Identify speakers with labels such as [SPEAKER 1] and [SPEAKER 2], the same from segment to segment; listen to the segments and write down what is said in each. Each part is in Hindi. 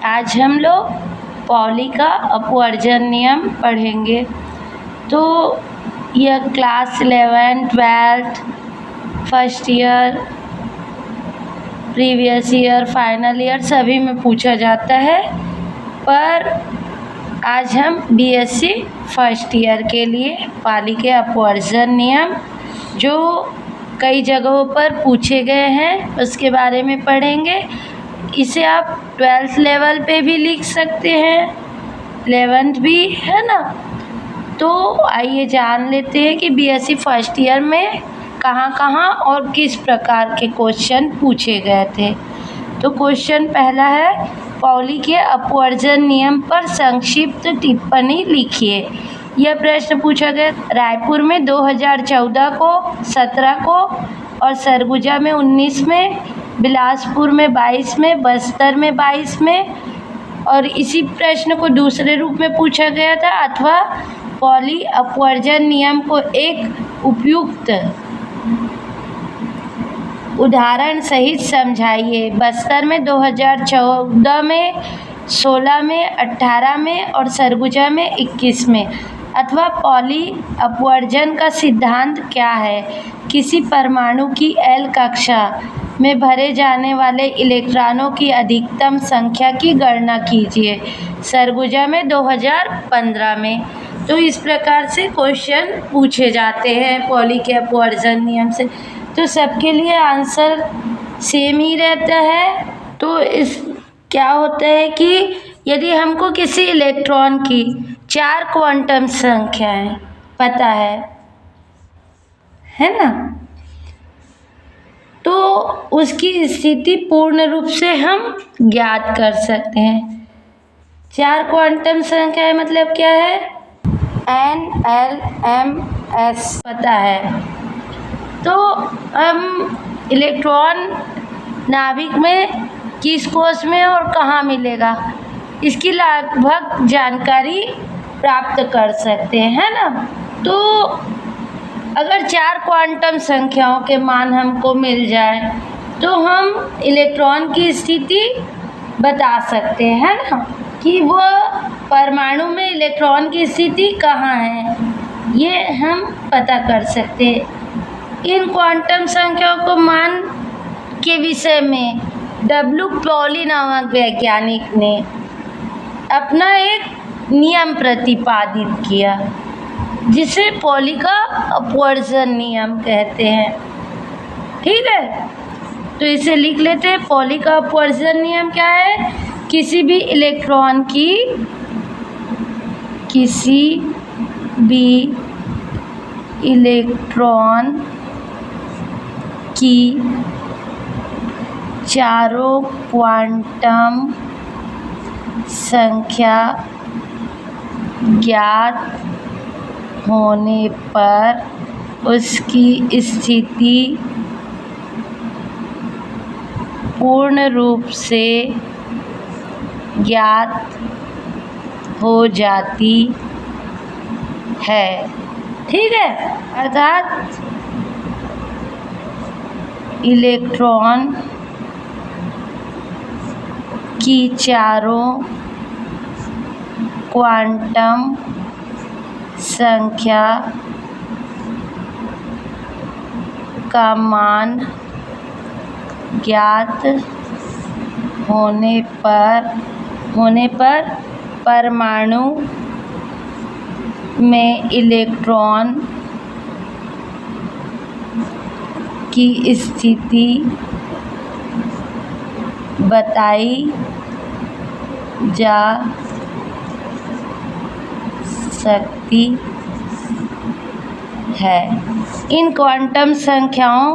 [SPEAKER 1] आज हम लोग पॉली का अपवर्जन नियम पढ़ेंगे। तो यह class 11, 12, first year, previous year, final year सभी में पूछा जाता है, पर आज हम बीएससी फर्स्ट ईयर के लिए पॉली के अपवर्जन नियम जो कई जगहों पर पूछे गए हैं उसके बारे में पढ़ेंगे। इसे आप 12th लेवल पे भी लिख सकते हैं, 11th भी, है ना। तो आइए जान लेते हैं कि बीएससी फर्स्ट ईयर में कहाँ कहाँ और किस प्रकार के क्वेश्चन पूछे गए थे। तो क्वेश्चन पहला है, पॉली के अपवर्जन नियम पर संक्षिप्त टिप्पणी लिखिए। यह प्रश्न पूछा गया रायपुर में 2014 को, 17 को और सरगुजा में 19 में, बिलासपुर में 22 में, बस्तर में 22 में। और इसी प्रश्न को दूसरे रूप में पूछा गया था, अथवा पॉली अपवर्जन नियम को एक उपयुक्त उदाहरण सहित समझाइए। बस्तर में 2014 में, 16 में, 18 में और सरगुजा में 21 में। अथवा पॉली अपवर्जन का सिद्धांत क्या है? किसी परमाणु की L कक्षा में भरे जाने वाले इलेक्ट्रॉनों की अधिकतम संख्या की गणना कीजिए। सरगुजा में 2015 में। तो इस प्रकार से क्वेश्चन पूछे जाते हैं पॉली के अपवर्जन नियम से। तो सबके लिए आंसर सेम ही रहता है। तो इस क्या होता है कि यदि हमको किसी इलेक्ट्रॉन की 4 क्वांटम संख्याएं पता है ना, तो उसकी स्थिति पूर्ण रूप से हम ज्ञात कर सकते हैं। 4 क्वांटम संख्याएं मतलब क्या है? N, L, M, S पता है। तो हम इलेक्ट्रॉन नाभिक में किस कोश में और कहाँ मिलेगा, इसकी लगभग जानकारी प्राप्त कर सकते हैं ना। तो अगर 4 क्वांटम संख्याओं के मान हमको मिल जाए तो हम इलेक्ट्रॉन की स्थिति बता सकते हैं ना, कि वह परमाणु में इलेक्ट्रॉन की स्थिति कहाँ है, ये हम पता कर सकते हैं। इन क्वांटम संख्याओं को मान के विषय में W. पॉली नामक वैज्ञानिक ने अपना एक नियम प्रतिपादित किया, जिसे पॉली का अपवर्जन नियम कहते हैं। ठीक है, तो इसे लिख लेते हैं। पॉली का अपवर्जन नियम क्या है? किसी भी इलेक्ट्रॉन की चारों क्वांटम संख्या ज्ञात होने पर उसकी स्थिति पूर्ण रूप से ज्ञात हो जाती है। ठीक है, अर्थात इलेक्ट्रॉन की चारों क्वांटम संख्या का मान ज्ञात होने पर परमाणु में इलेक्ट्रॉन की स्थिति बताई जा सकती है। इन क्वांटम संख्याओं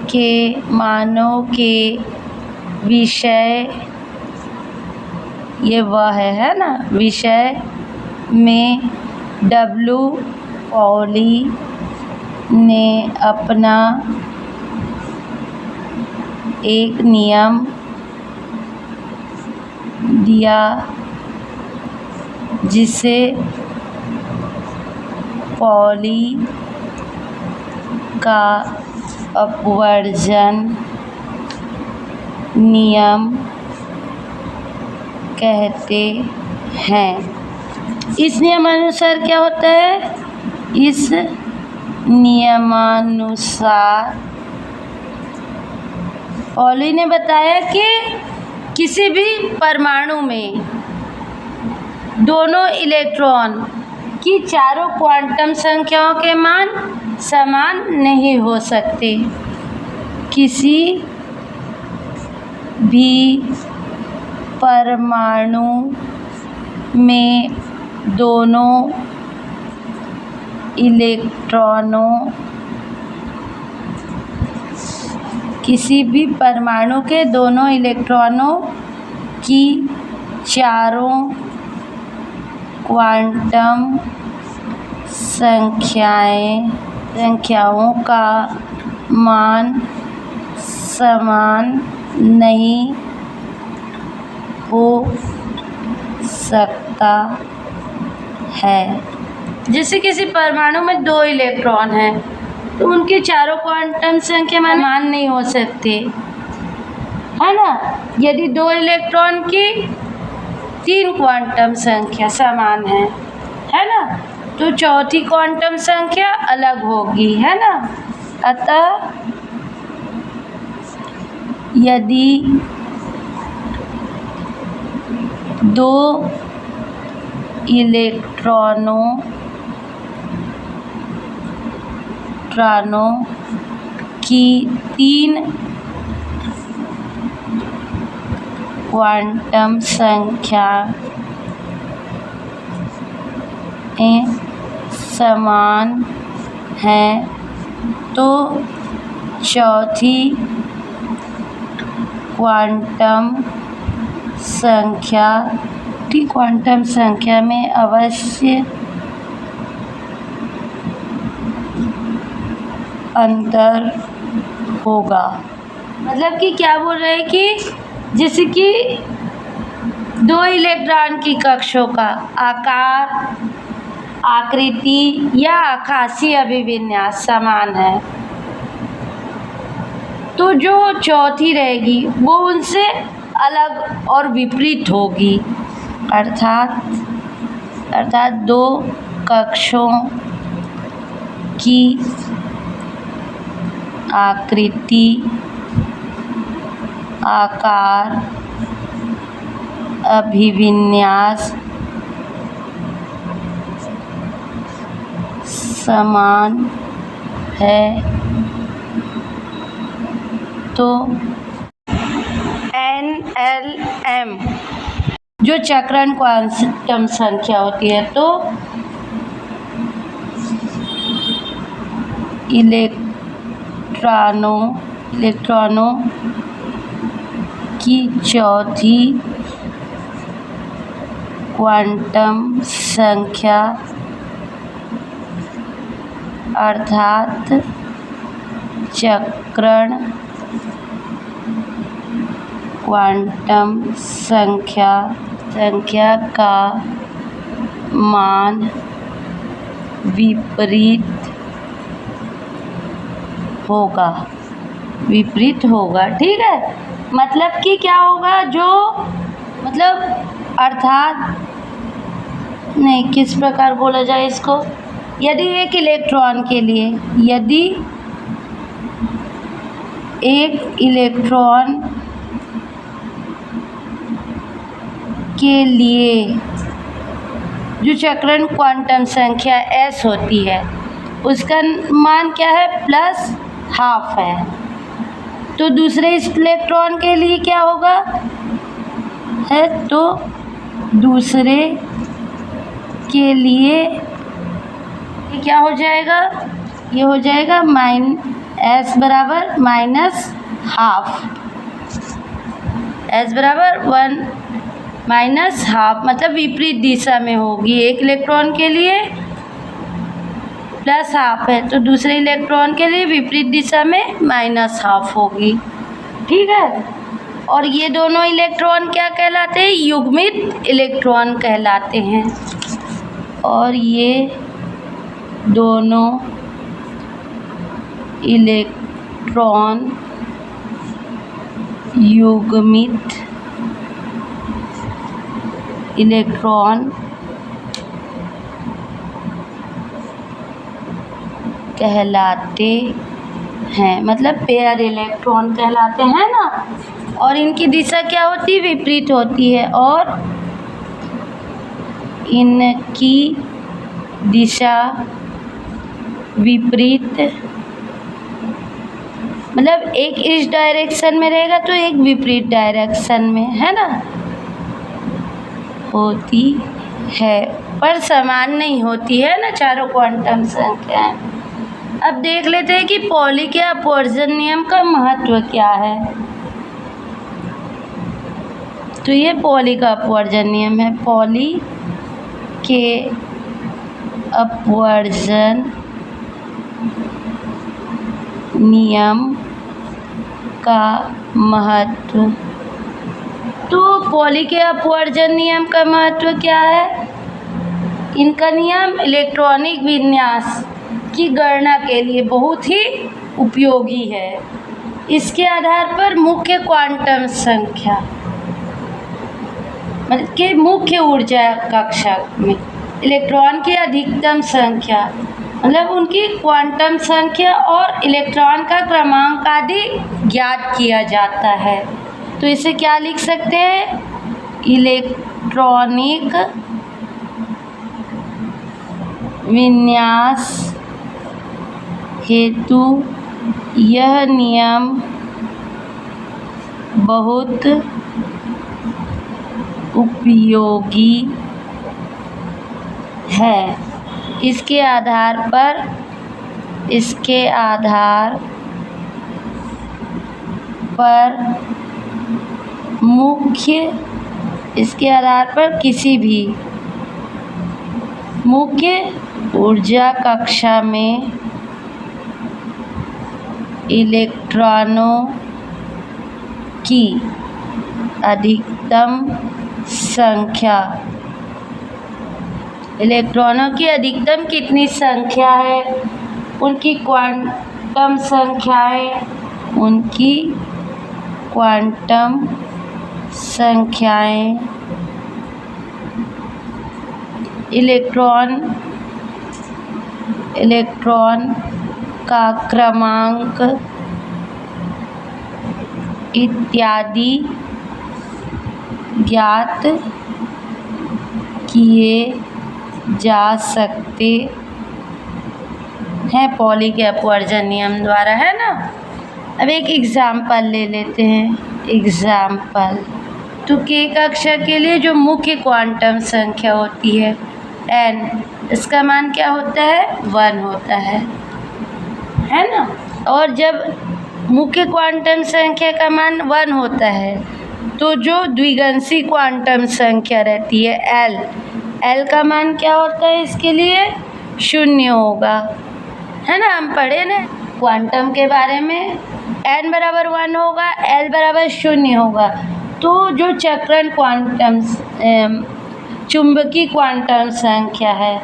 [SPEAKER 1] के मानों के विषय, ये वह है ना, विषय में W. पॉली ने अपना एक नियम दिया, जिसे पॉली का अपवर्जन नियम कहते हैं। इस नियमानुसार क्या होता है? इस नियमानुसार पॉली ने बताया कि किसी भी परमाणु में दोनों इलेक्ट्रॉन की चारों क्वांटम संख्याओं के मान समान नहीं हो सकते। किसी भी परमाणु में दोनों इलेक्ट्रॉनों किसी भी परमाणु के दोनों इलेक्ट्रॉनों की चारों क्वांटम संख्याओं का मान समान नहीं हो सकता है। जैसे किसी परमाणु में दो इलेक्ट्रॉन हैं तो उनके चारों क्वांटम संख्या मान नहीं हो सकते, है ना। यदि दो इलेक्ट्रॉन की 3 क्वांटम संख्या समान है ना, तो चौथी क्वांटम संख्या अलग होगी, है ना। अतः यदि दो इलेक्ट्रॉनों की 3 क्वांटम संख्याएं समान हैं तो चौथी क्वांटम संख्या में अवश्य अंतर होगा। मतलब कि क्या बोल रहे हैं कि जैसे कि दो इलेक्ट्रॉन की कक्षों का आकार, आकृति या आकाशीय अभिविन्यास समान है तो जो चौथी रहेगी वो उनसे अलग और विपरीत होगी। अर्थात दो कक्षों की आकृति, आकार, अभिविन्यास समान है तो NLM जो चक्रण क्वांटम संख्या होती है तो इलेक्ट्रॉनों की चौथी क्वांटम संख्या अर्थात चक्रण क्वांटम संख्या का मान विपरीत होगा। ठीक है, मतलब कि क्या होगा अर्थात नहीं, किस प्रकार बोला जाए इसको। यदि एक इलेक्ट्रॉन के लिए जो चक्रण क्वांटम संख्या s होती है उसका मान क्या है? +12 है। तो दूसरे इलेक्ट्रॉन के लिए क्या होगा? तो दूसरे के लिए क्या हो जाएगा? ये हो जाएगा s बराबर -12, s बराबर 1 -12, मतलब विपरीत दिशा में होगी। एक इलेक्ट्रॉन के लिए +12 है तो दूसरे इलेक्ट्रॉन के लिए विपरीत दिशा में -12 होगी। ठीक है, और ये दोनों इलेक्ट्रॉन क्या कहलाते हैं? युग्मित इलेक्ट्रॉन कहलाते हैं। और ये दोनों इलेक्ट्रॉन युग्मित इलेक्ट्रॉन कहलाते हैं, मतलब पेयर इलेक्ट्रॉन कहलाते हैं ना। और इनकी दिशा क्या होती है? विपरीत होती है। और इनकी दिशा विपरीत, मतलब एक इस डायरेक्शन में रहेगा तो एक विपरीत डायरेक्शन में, है ना, होती है, पर समान नहीं होती है ना चारों क्वांटम संख्याएं। अब देख लेते हैं कि पॉली के अपवर्जन नियम का महत्व क्या है। तो ये पॉली का अपवर्जन नियम है। पॉली के अपवर्जन नियम का महत्व। तो पॉली के अपवर्जन नियम का महत्व क्या है? इनका नियम इलेक्ट्रॉनिक विन्यास की गणना के लिए बहुत ही उपयोगी है। इसके आधार पर मुख्य क्वांटम संख्या, मतलब कि मुख्य ऊर्जा कक्षा में इलेक्ट्रॉन की अधिकतम संख्या, मतलब उनकी क्वांटम संख्या और इलेक्ट्रॉन का क्रमांक आदि ज्ञात किया जाता है। तो इसे क्या लिख सकते हैं? इलेक्ट्रॉनिक विन्यास हेतु यह नियम बहुत उपयोगी है। इसके आधार पर किसी भी मुख्य ऊर्जा कक्षा में इलेक्ट्रॉनों की अधिकतम संख्या, इलेक्ट्रॉनों की अधिकतम कितनी संख्या है, उनकी क्वांटम संख्याएं, उनकी क्वांटम संख्याएं इलेक्ट्रॉन का क्रमांक इत्यादि ज्ञात किए जा सकते हैं पॉली के अपवर्जन नियम द्वारा, है ना। अब एक एग्जाम्पल ले लेते हैं। एग्जाम्पल, तो के कक्षा के लिए जो मुख्य क्वांटम संख्या होती है n, इसका मान क्या होता है? 1 होता है ना। और जब मुख्य क्वांटम संख्या का मान 1 होता है तो जो द्विगंशी क्वांटम संख्या रहती है l का मान क्या होता है? इसके लिए 0 होगा, है ना। हम पढ़े ना क्वांटम के बारे में, n बराबर 1 होगा, l बराबर 0 होगा। तो जो चक्रण क्वांटम चुंबकीय क्वांटम संख्या है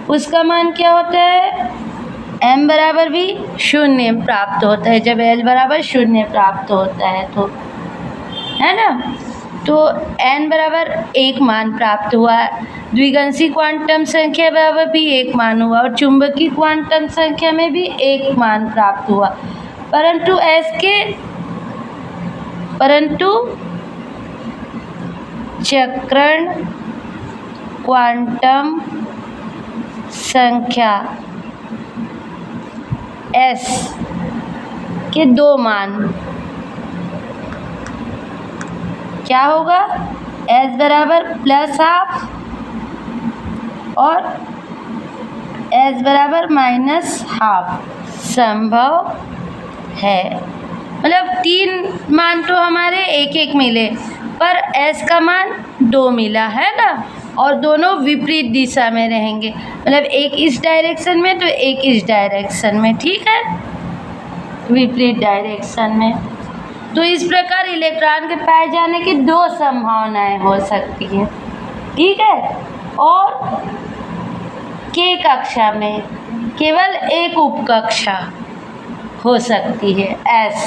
[SPEAKER 1] उसका मान क्या होता है? m बराबर भी 0 प्राप्त होता है जब l बराबर 0 प्राप्त होता है, तो है ना। तो n बराबर 1 मान प्राप्त हुआ, द्विगंशी क्वांटम संख्या बराबर भी 1 मान हुआ और चुंबकीय क्वांटम संख्या में भी 1 मान प्राप्त हुआ। परंतु चक्रण क्वांटम संख्या s के 2 मान क्या होगा? s बराबर +12 और s बराबर -12 संभव है। मतलब 3 मान तो हमारे 1-1 मिले, पर s का मान 2 मिला, है ना। और दोनों विपरीत दिशा में रहेंगे, मतलब एक इस डायरेक्शन में तो एक इस डायरेक्शन में, ठीक है, विपरीत डायरेक्शन में। तो इस प्रकार इलेक्ट्रॉन के पाए जाने की 2 संभावनाएं हो सकती हैं, ठीक है। और के कक्षा में केवल एक उपकक्षा हो सकती है S,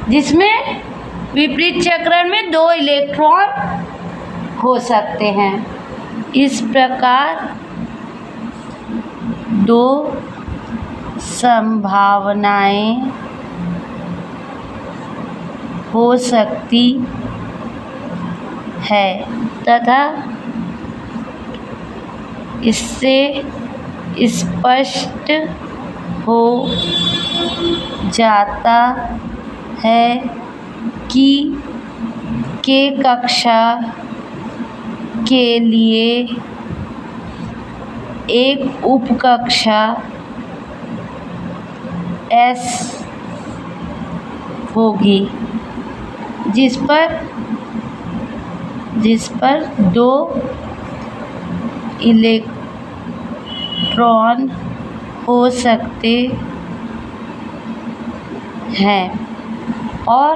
[SPEAKER 1] जिसमें विपरीत चक्रण में 2 इलेक्ट्रॉन हो सकते हैं। इस प्रकार 2 संभावनाएं हो सकती है तथा इससे स्पष्ट हो जाता है कि K कक्षा के लिए एक उपकक्षा S होगी जिस पर 2 इलेक्ट्रॉन हो सकते हैं और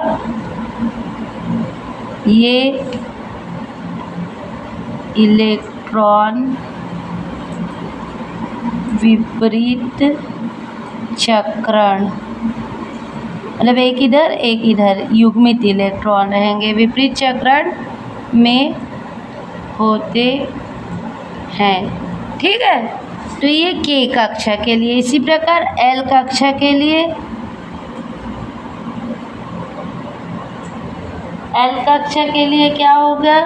[SPEAKER 1] ये इलेक्ट्रॉन विपरीत चक्रण, मतलब एक इधर युग्मित इलेक्ट्रॉन रहेंगे, विपरीत चक्रण में होते हैं। ठीक है, तो ये K कक्षा के लिए। इसी प्रकार L कक्षा के लिए, L कक्षा के लिए क्या होगा?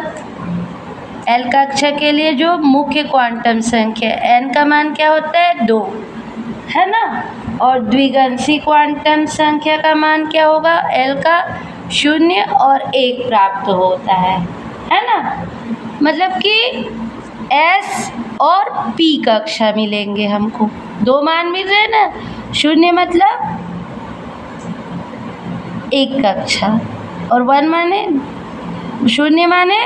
[SPEAKER 1] L कक्षा के लिए जो मुख्य क्वांटम संख्या n का मान क्या होता है? 2, है ना। और द्विगंशी क्वांटम संख्या का मान क्या होगा? L का 0 और 1 प्राप्त होता है ना। मतलब कि S और P कक्षा मिलेंगे हमको, 2 मान मिल रहे ना। 0 मतलब 1 कक्षा और 1 माने 0 माने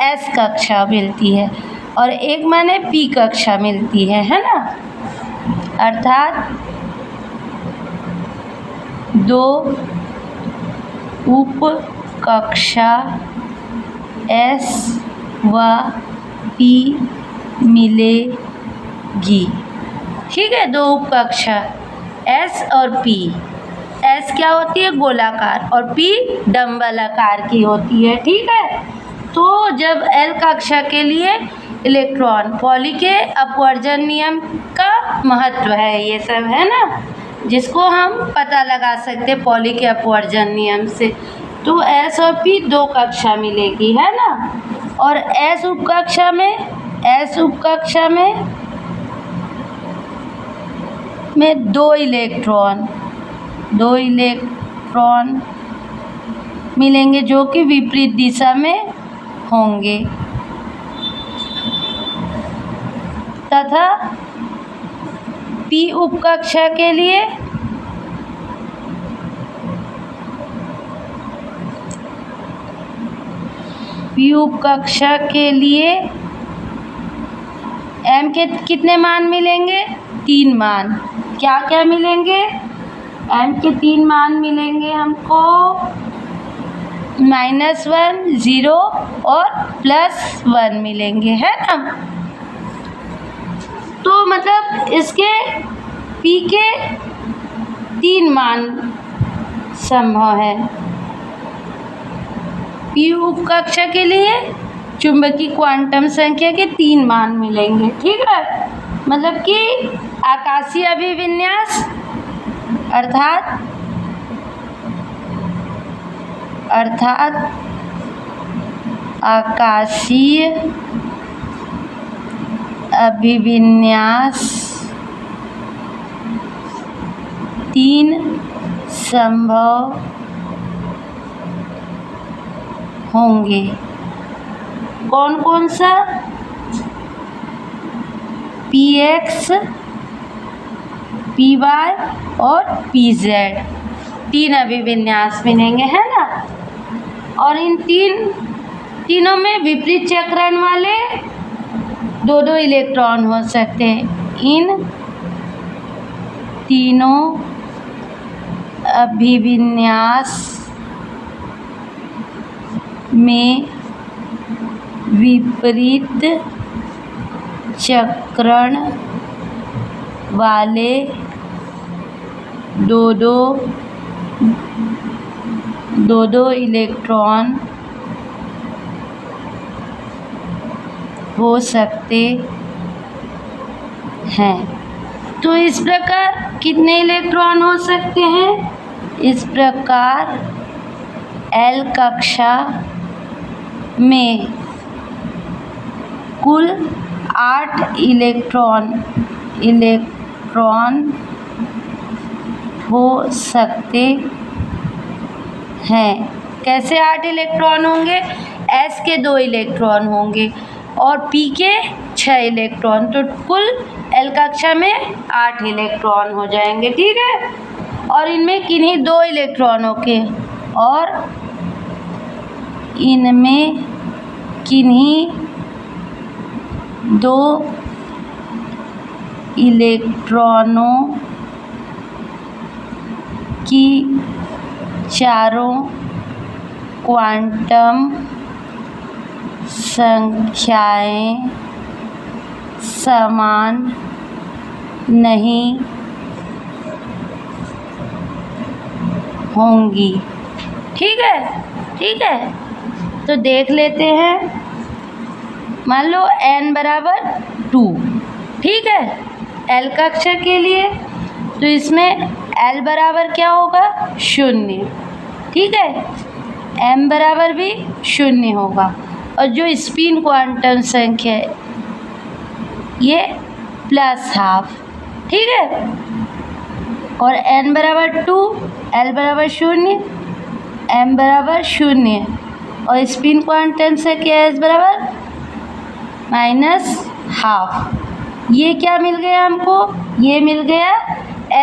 [SPEAKER 1] S कक्षा मिलती है और 1 माने P कक्षा मिलती है ना। अर्थात 2 उप कक्षा S व P मिलेगी। ठीक है, 2 उप कक्षा S और P। S क्या होती है? गोलाकार, और P डंबलाकार की होती है। ठीक है, तो जब L कक्षा के लिए इलेक्ट्रॉन, पॉली के अपवर्जन नियम का महत्व है, ये सब है ना, जिसको हम पता लगा सकते हैं पॉली के अपवर्जन नियम से। तो S और P 2 कक्षा मिलेगी, है ना। और S उपकक्षा में 2 इलेक्ट्रॉन मिलेंगे जो कि विपरीत दिशा में होंगे तथा P उपकक्षा के लिए M के कितने मान मिलेंगे? 3 मान। क्या क्या मिलेंगे? M के 3 मान मिलेंगे हमको, -1, 0 और +1 मिलेंगे, है ना। तो मतलब इसके P के 3 मान संभव है। P उपकक्षा के लिए चुंबकीय क्वांटम संख्या के 3 मान मिलेंगे। ठीक है, मतलब कि आकाशीय अभिविन्यास अर्थात आकाशीय अभिविन्यास 3 संभव होंगे। कौन कौन सा? Px, Py और Pz 3 अभिविन्यास मिलेंगे, है ना। और इन तीनों में विपरीत चक्रण वाले 2 इलेक्ट्रॉन हो सकते हैं। इन तीनों अभिविन्यास में विपरीत चक्रण वाले दो इलेक्ट्रॉन हो सकते हैं। तो इस प्रकार कितने इलेक्ट्रॉन हो सकते हैं? इस प्रकार L कक्षा में कुल 8 इलेक्ट्रॉन हो सकते हैं। कैसे 8 इलेक्ट्रॉन होंगे? S के 2 इलेक्ट्रॉन होंगे और P के 6 इलेक्ट्रॉन, तो कुल L कक्षा में 8 इलेक्ट्रॉन हो जाएंगे। ठीक है, और इनमें किन्हीं 2 इलेक्ट्रॉनों के किन्हीं 2 इलेक्ट्रॉनों की चारों क्वांटम संख्याएं समान नहीं होंगी। ठीक है, तो देख लेते हैं। मान लो n बराबर 2, ठीक है, L कक्षा के लिए, तो इसमें L बराबर क्या होगा? 0। ठीक है, m बराबर भी 0 होगा, और जो स्पिन क्वांटम संख्या है ये +12। ठीक है, और n बराबर 2, L बराबर 0, m बराबर 0, और स्पिन क्वांटम संख्या s बराबर -12। ये क्या मिल गया हमको? ये मिल गया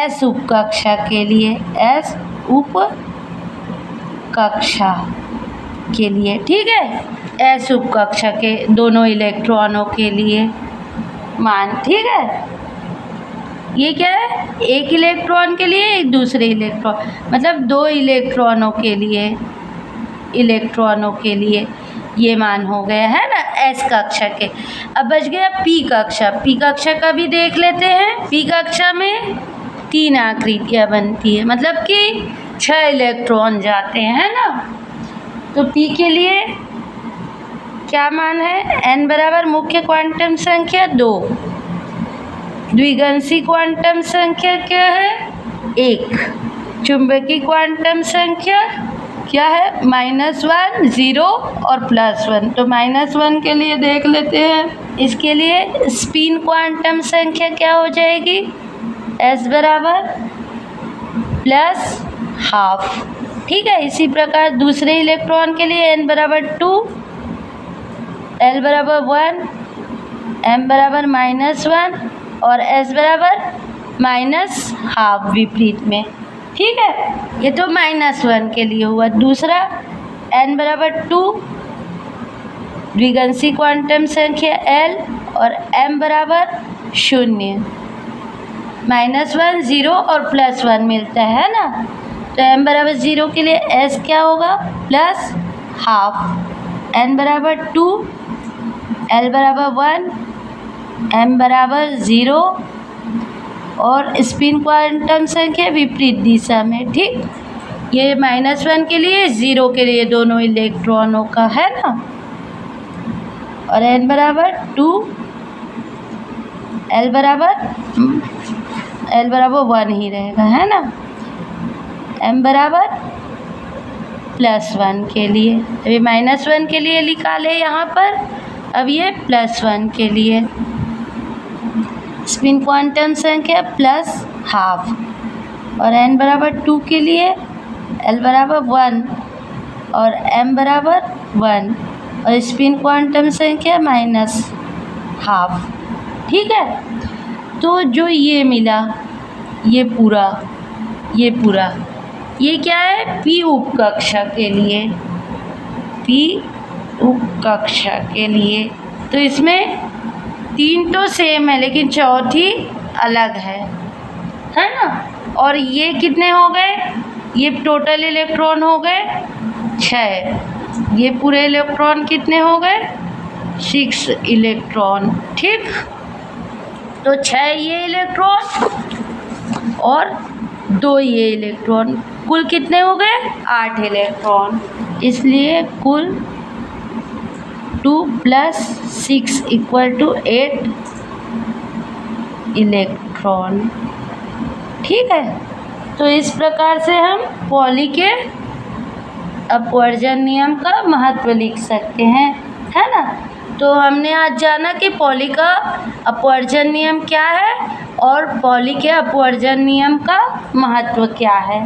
[SPEAKER 1] S उप कक्षा के लिए, S उप कक्षा के लिए। ठीक है, S उप कक्षा के दोनों इलेक्ट्रॉनों के लिए मान। ठीक है, ये क्या है? एक इलेक्ट्रॉन के लिए एक दूसरे इलेक्ट्रॉन, मतलब 2 इलेक्ट्रॉनों के लिए ये मान हो गया है ना S कक्षा के। अब बच गया P कक्षा। P कक्षा का भी देख लेते हैं। P कक्षा में 3 आकृतियाँ बनती है, मतलब कि 6 इलेक्ट्रॉन जाते हैं ना। तो P के लिए क्या मान है? n बराबर मुख्य क्वांटम संख्या 2, द्विगंशी क्वांटम संख्या क्या है? 1, चुंबकीय क्वांटम संख्या क्या है? -1, 0 और +1। तो -1 के लिए देख लेते हैं। इसके लिए स्पिन क्वांटम संख्या क्या हो जाएगी? S बराबर +12। ठीक है, इसी प्रकार दूसरे इलेक्ट्रॉन के लिए n बराबर 2, L बराबर 1, m बराबर -1 और S बराबर -12 विपरीत में। ठीक है, ये तो -1 के लिए हुआ। दूसरा n बराबर 2, द्विगंशी क्वांटम संख्या L और m बराबर 0, -1, 0 और +1 मिलता है ना। तो m बराबर 0 के लिए S क्या होगा? +12, n बराबर 2, L बराबर 1, m बराबर 0 और स्पिन क्वांटम संख्या विपरीत दिशा में। ठीक, ये -1 के लिए 0 के लिए दोनों इलेक्ट्रॉनों का है ना, और n बराबर 2, L बराबर 1 ही रहेगा है ना, m बराबर +1 के लिए। अभी -1 के लिए निकाले यहाँ पर, अब ये +1 के लिए। स्पिन क्वांटम संख्या +12 और n बराबर 2 के लिए L बराबर 1 और m बराबर 1 और स्पिन क्वांटम संख्या -12। ठीक है, तो जो ये मिला ये पूरा ये क्या है? P उप कक्षा के लिए, P उप कक्षा के लिए। तो इसमें 3 तो सेम है लेकिन चौथी अलग है ना। और ये कितने हो गए? ये टोटल इलेक्ट्रॉन हो गए 6। ये पूरे इलेक्ट्रॉन कितने हो गए? 6 इलेक्ट्रॉन। ठीक, तो 6 ये इलेक्ट्रॉन और 2 ये इलेक्ट्रॉन, कुल कितने हो गए 8 इलेक्ट्रॉन, इसलिए कुल 2 + 6 = 8 इलेक्ट्रॉन। ठीक है, तो इस प्रकार से हम पॉली के अपवर्जन नियम का महत्व लिख सकते हैं, है ना। तो हमने आज जाना कि पॉली का अपवर्जन नियम क्या है और पॉली के अपवर्जन नियम का महत्व क्या है।